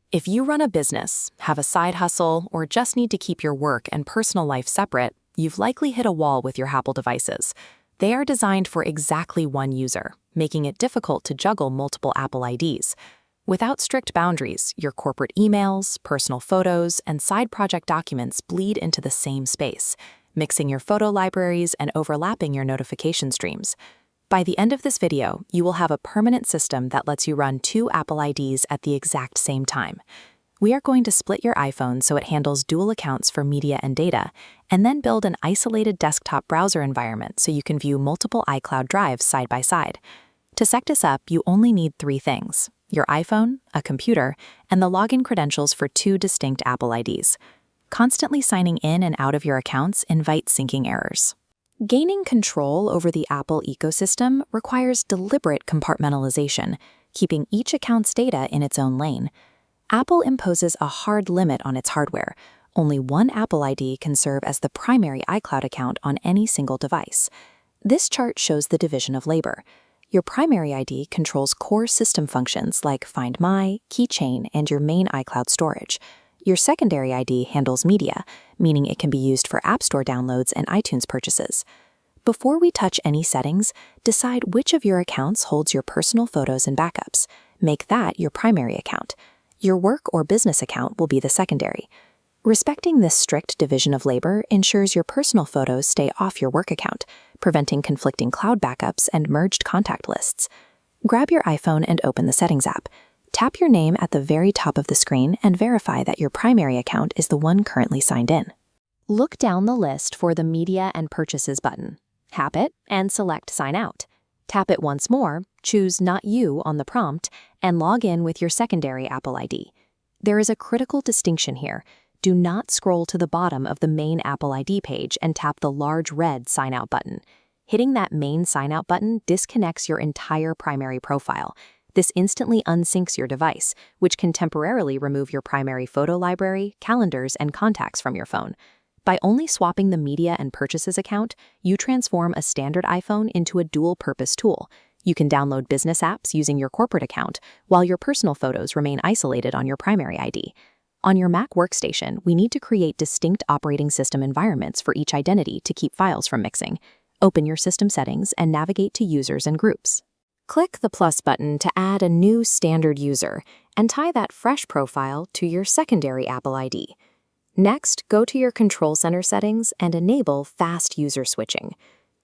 If you run a business, have a side hustle, or just need to keep your work and personal life separate, you've likely hit a wall with your Apple devices. They are designed for exactly one user, making it difficult to juggle multiple Apple IDs. Without strict boundaries, your corporate emails, personal photos, and side project documents bleed into the same space, mixing your photo libraries and overlapping your notification streams. By the end of this video, you will have a permanent system that lets you run two Apple IDs at the exact same time. We are going to split your iPhone so it handles dual accounts for media and data, and then build an isolated desktop browser environment so you can view multiple iCloud drives side by side. To set this up, you only need three things: your iPhone, a computer, and the login credentials for two distinct Apple IDs. Constantly signing in and out of your accounts invites syncing errors. Gaining control over the Apple ecosystem requires deliberate compartmentalization, keeping each account's data in its own lane. Apple imposes a hard limit on its hardware. Only one Apple ID can serve as the primary iCloud account on any single device. This chart shows the division of labor. Your primary ID controls core system functions like Find My, Keychain, and your main iCloud storage. Your secondary ID handles media, meaning it can be used for App Store downloads and iTunes purchases. Before we touch any settings, decide which of your accounts holds your personal photos and backups. Make that your primary account. Your work or business account will be the secondary. Respecting this strict division of labor ensures your personal photos stay off your work account, preventing conflicting cloud backups and merged contact lists. Grab your iPhone and open the Settings app. Tap your name at the very top of the screen and verify that your primary account is the one currently signed in. Look down the list for the Media and Purchases button. Tap it and select Sign Out. Tap it once more, choose Not You on the prompt, and log in with your secondary Apple ID. There is a critical distinction here. Do not scroll to the bottom of the main Apple ID page and tap the large red Sign Out button. Hitting that main Sign Out button disconnects your entire primary profile. This instantly unsyncs your device, which can temporarily remove your primary photo library, calendars, and contacts from your phone. By only swapping the Media and Purchases account, you transform a standard iPhone into a dual-purpose tool. You can download business apps using your corporate account, while your personal photos remain isolated on your primary ID. On your Mac workstation, we need to create distinct operating system environments for each identity to keep files from mixing. Open your system settings and navigate to Users and Groups. Click the plus button to add a new standard user and tie that fresh profile to your secondary Apple ID. Next, go to your Control Center settings and enable Fast User Switching.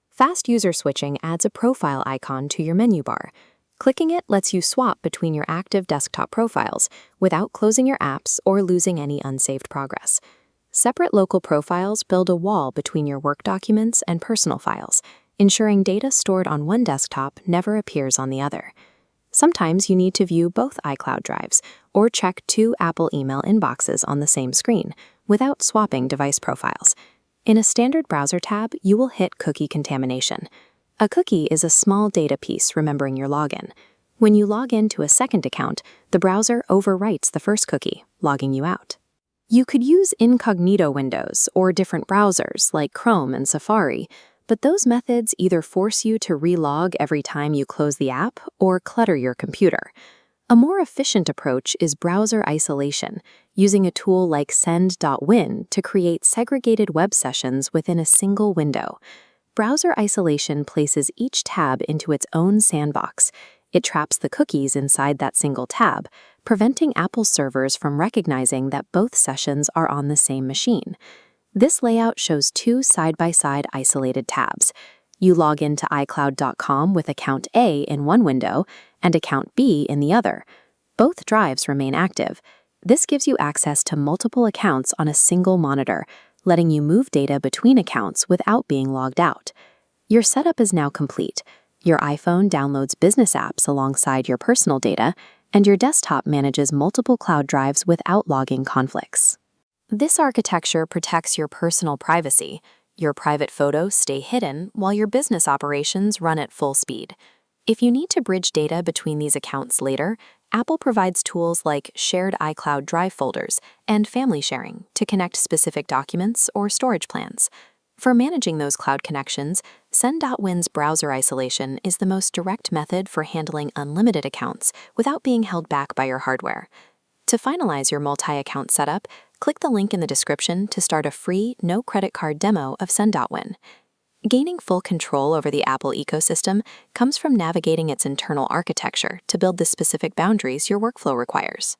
Fast User Switching adds a profile icon to your menu bar. Clicking it lets you swap between your active desktop profiles without closing your apps or losing any unsaved progress. Separate local profiles build a wall between your work documents and personal files, ensuring data stored on one desktop never appears on the other. Sometimes you need to view both iCloud drives or check two Apple email inboxes on the same screen without swapping device profiles. In a standard browser tab, you will hit Cookie Contamination. A cookie is a small data piece remembering your login. When you log into a second account, the browser overwrites the first cookie, logging you out. You could use incognito windows or different browsers like Chrome and Safari, but those methods either force you to relog every time you close the app or clutter your computer. A more efficient approach is browser isolation, using a tool like Sendwin to create segregated web sessions within a single window. Browser isolation places each tab into its own sandbox. It traps the cookies inside that single tab, preventing Apple's servers from recognizing that both sessions are on the same machine. This layout shows two side-by-side isolated tabs. You log into iCloud.com with account A in one window and account B in the other. Both drives remain active. This gives you access to multiple accounts on a single monitor, letting you move data between accounts without being logged out. Your setup is now complete. Your iPhone downloads business apps alongside your personal data, and your desktop manages multiple cloud drives without logging conflicts. This architecture protects your personal privacy. Your private photos stay hidden while your business operations run at full speed. If you need to bridge data between these accounts later, Apple provides tools like shared iCloud Drive folders and family sharing to connect specific documents or storage plans. For managing those cloud connections, Sendwin's browser isolation is the most direct method for handling unlimited accounts without being held back by your hardware. To finalize your multi-account setup, click the link in the description to start a free, no credit card demo of Sendwin. Gaining full control over the Apple ecosystem comes from navigating its internal architecture to build the specific boundaries your workflow requires.